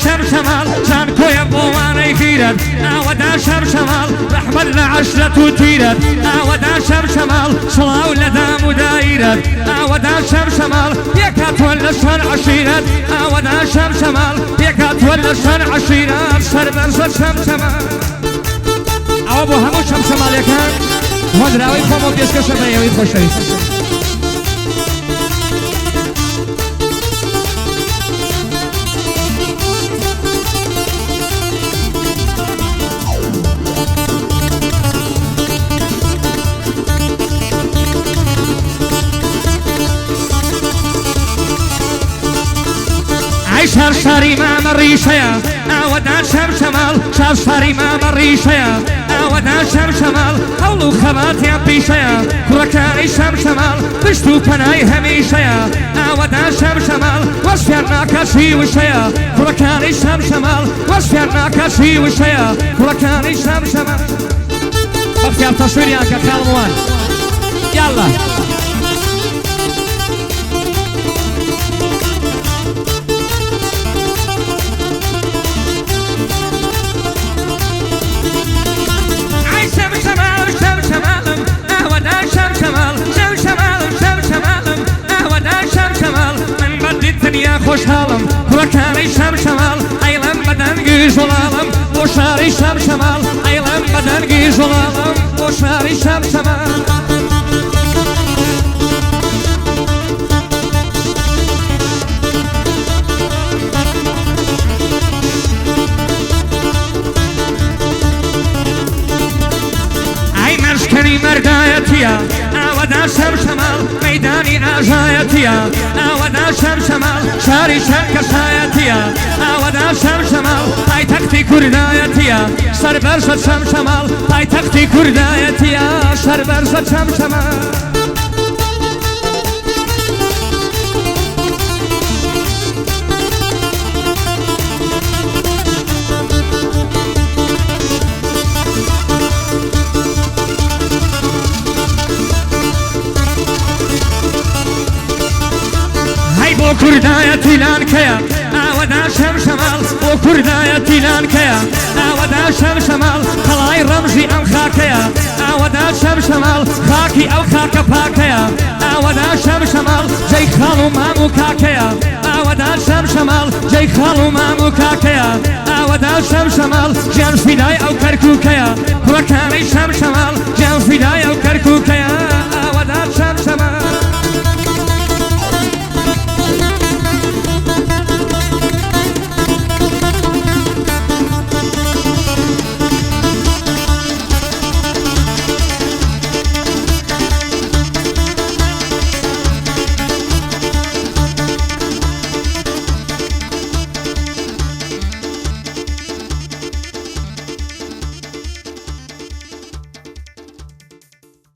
شم شمال شانكو يا بواني خيرت ودا شم شمال رحمة لعشرة تيرت ودا شم شمال صلاة لدام ودايرت ودا شم شمال يكات ولا شن عشيرت ودا شم شمال يكات ولا شن عشيرت سربر شم شمال ابو همو شم شمال يكان هدراوي خمو بيسك شبيه ويخوشي شهر شهري ما مريشيا ودان شم شمال شهر شهري ما مريشيا ودان شم شمال هولو خبات يا بيشيا كركاني شم شمال بشتو كناي هميشيا ودان شم شمال وصفرنا كشي وشيا كركاني شم شمال وصفرنا كشي وشيا كركاني شم شمال بختيار تصوير يا كخال موان يلا يا خوش حالم وكاني شم شمال ايلم بدن گیز ولالم وشاري شم شمال ايلم بدن گیز ولالم وشاري شم شمال اي مسكني مردايتيا ودا شم شمال ميداني آجايتيا ودا شم شمال شاري شرك سايتيا ودا شم شمال پای تختی کردایتيا سربرزت شم شمال پای تختی کردایتيا سربرزت شم شمال وكردايتي لانكيا ودا شم شمال وكردايتي لانكيا ودا شم شمال خلاي رمزي ام خاكيا ودا شم شمال خاكي او خاك باكيا ودا شم شمال جاي خالو مامو كاكيا ودا شم شمال جاي خالو مامو كاكيا ودا شم شمال جان فداي او كركوكيا وكاني شم شمال جان فداي او كركوكيا